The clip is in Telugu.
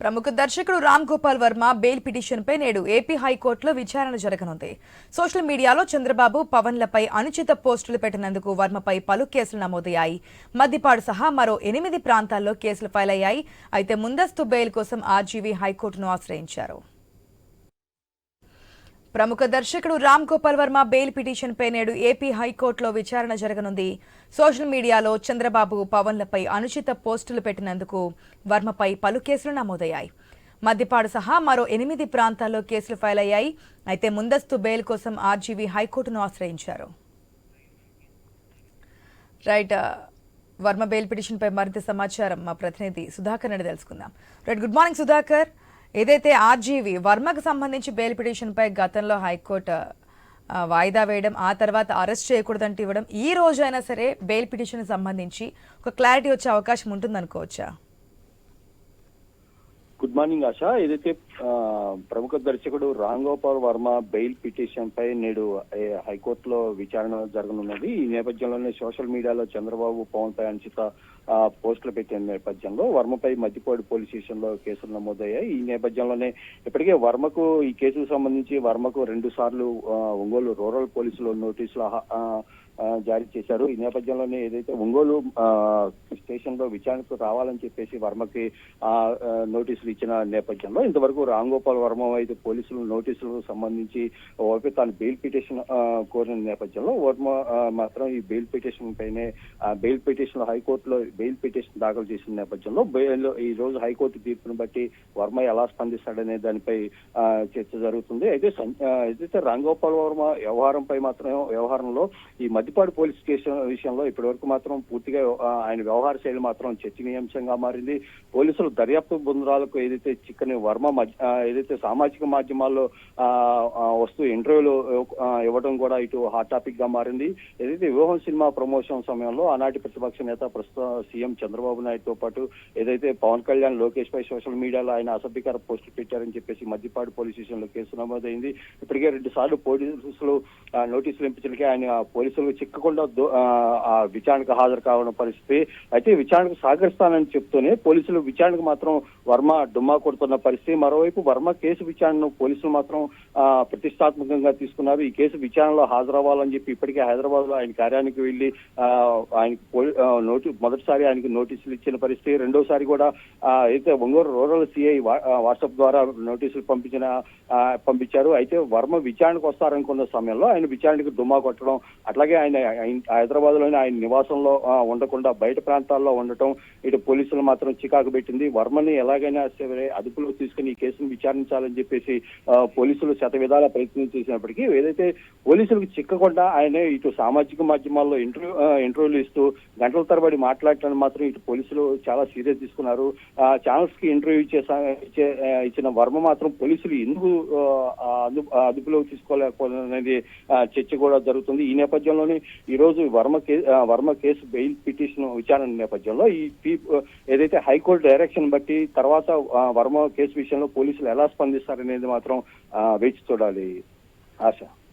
ప్రముఖ దర్శకుడు రామ్ గోపాల్ వర్మ బెయిల్ పిటిషన్పై నేడు ఏపీ హైకోర్టులో విచారణ జరగనుంది. సోషల్ మీడియాలో చంద్రబాబు, పవన్లపై అనుచిత పోస్టులు పెట్టినందుకు వర్మపై పలు కేసులు నమోదయ్యాయి. మద్దిపాడు సహా మరో 8 ప్రాంతాల్లో కేసులు ఫైల్ అయ్యాయి. అయితే ముందస్తు బెయిల్ కోసం ఆర్జీవీ హైకోర్టును ఆశ్రయించారు. ప్రముఖ దర్శకుడు రామ్ గోపాల్ వర్మ బెయిల్ పిటిషన్పై నేడు ఏపీ హైకోర్టులో విచారణ జరగనుంది. సోషల్ మీడియాలో చంద్రబాబు, పవన్లపై అనుచిత పోస్టులు పెట్టినందుకు వర్మపై పలు కేసులు నమోదయ్యాయి. మద్దిపాడు సహా మరో 8 ప్రాంతాల్లో కేసులు ఫైల్ అయ్యాయి. అయితే ముందస్తు బెయిల్ కోసం ఆర్జీవీ హైకోర్టును ఆశ్రయించారు. రైట్, వర్మ బెయిల్ పిటిషన్పై మరింత సమాచారం మా ప్రతినిధి సుధాకర్ నుండి తెలుసుకుందాం. Right, good morning Sudhakar. ఏదైతే ఆర్జీవీ వర్మకు సంబంధించి బెయిల్ పిటిషన్పై గతంలో హైకోర్టు వాయిదా వేయడం, ఆ తర్వాత అరెస్ట్ చేయకూడదంటూ ఇవ్వడం, ఈ రోజైనా సరే బెయిల్ పిటిషన్ సంబంధించి ఒక క్లారిటీ వచ్చే అవకాశం ఉంటుందనుకోవచ్చా? గుడ్ మార్నింగ్ ఆశ. ఏదైతే ప్రముఖ దర్శకుడు రామ్ గోపాల్ వర్మ బెయిల్ పిటిషన్ పై నేడు హైకోర్టులో విచారణ జరగనున్నది. ఈ నేపథ్యంలోనే సోషల్ మీడియాలో చంద్రబాబు, పవన్ పై అనుచిత పోస్టులు పెట్టిన నేపథ్యంలో వర్మపై మద్దిపాడు పోలీస్ స్టేషన్ లో కేసులు నమోదయ్యాయి. ఈ నేపథ్యంలోనే ఇప్పటికే వర్మకు ఈ కేసుకు సంబంధించి వర్మకు 2 సార్లు ఒంగోలు రూరల్ పోలీసులు నోటీసులు జారీ చేశారు. ఈ నేపథ్యంలోనే ఏదైతే ఒంగోలు స్టేషన్ లో విచారణకు రావాలని చెప్పేసి వర్మకి నోటీసులు ఇచ్చిన నేపథ్యంలో ఇంతవరకు రామ్ గోపాల్ వర్మ అయితే పోలీసులు నోటీసులకు సంబంధించి తాను బెయిల్ పిటిషన్ కోరిన నేపథ్యంలో వర్మ మాత్రం ఈ బెయిల్ పిటిషన్ పైనే బెయిల్ పిటిషన్ హైకోర్టులో బెయిల్ పిటిషన్ దాఖలు చేసిన నేపథ్యంలో ఈ రోజు హైకోర్టు తీర్పును బట్టి వర్మ ఎలా స్పందిస్తాడనే దానిపై చర్చ జరుగుతుంది. అయితే రామ్ గోపాల్ వర్మ వ్యవహారంలో ఈ మద్దిపాడు పోలీస్ స్టేషన్ విషయంలో ఇప్పటి వరకు మాత్రం పూర్తిగా ఆయన వ్యవహార శైలి మాత్రం చర్చనీయాంశంగా మారింది. పోలీసులు దర్యాప్తు బృందాలకు ఏదైతే చిక్కని వర్మ ఏదైతే సామాజిక మాధ్యమాల్లో వస్తూ ఇంటర్వ్యూలు ఇవ్వడం కూడా ఇటు హాట్ టాపిక్ గా మారింది. ఏదైతే వివాహం సినిమా ప్రమోషన్ సమయంలో ఆనాటి ప్రతిపక్ష నేత ప్రస్తుత సీఎం చంద్రబాబు నాయుడుతో పాటు ఏదైతే పవన్ కళ్యాణ్, లోకేష్ పై సోషల్ మీడియాలో ఆయన అసభ్యకర పోస్టులు పెట్టారని చెప్పేసి మద్దిపాడు పోలీస్ స్టేషన్ లో కేసు నమోదైంది. ఇప్పటికే 2 సార్లు పోలీసులు నోటీసులు ఇప్పించడానికి ఆయన పోలీసులు చిక్కకుండా విచారణకు హాజరు కావడం పరిస్థితి. అయితే విచారణకు సహకరిస్తానని చెప్తూనే పోలీసులు విచారణకు మాత్రం వర్మ డుమ్మా కొడుతున్న పరిస్థితి. మరోవైపు వర్మ కేసు విచారణను పోలీసులు మాత్రం ప్రతిష్టాత్మకంగా తీసుకున్నారు. ఈ కేసు విచారణలో హాజరవ్వాలని చెప్పి ఇప్పటికే హైదరాబాద్ లో ఆయన కార్యానికి వెళ్లి మొదటిసారి ఆయనకు నోటీసులు ఇచ్చిన పరిస్థితి. రెండోసారి కూడా అయితే ఒంగోలు రూరల్ సిఐ వాట్సాప్ ద్వారా నోటీసులు పంపించారు. అయితే వర్మ విచారణకు వస్తారనుకున్న సమయంలో ఆయన విచారణకు డుమ్మా కొట్టడం, అట్లాగే ఆయన హైదరాబాద్ లోని ఆయన నివాసంలో ఉండకుండా బయట ప్రాంతాల్లో ఉండటం ఇటు పోలీసులు మాత్రం చికాకు పెట్టింది. వర్మని ఎలాగైనా సరే అదుపులో తీసుకుని ఈ కేసును విచారించాలని చెప్పేసి పోలీసులు శతవిధాల ప్రయత్నం చేసినప్పటికీ ఏదైతే పోలీసులకు చిక్కకుండా ఆయన ఇటు సామాజిక మాధ్యమాల్లో ఇంటర్వ్యూలు ఇస్తూ గంటల తరబడి మాట్లాడటాన్ని మాత్రం ఇటు పోలీసులు చాలా సీరియస్ తీసుకున్నారు. ఛానల్స్ కి ఇంటర్వ్యూ ఇచ్చిన వర్మ మాత్రం పోలీసులు ఎందుకు అదుపులోకి తీసుకోలేకపోయినది చర్చ కూడా జరుగుతుంది. ఈ నేపథ్యంలోనే ఈ రోజు వర్మ కేసు బెయిల్ పిటిషన్ విచారణ నేపథ్యంలో ఏదైతే హైకోర్టు డైరెక్షన్ బట్టి తర్వాత వర్మ కేసు విషయంలో పోలీసులు ఎలా స్పందిస్తారనేది మాత్రం వేచి చూడాలి ఆశ.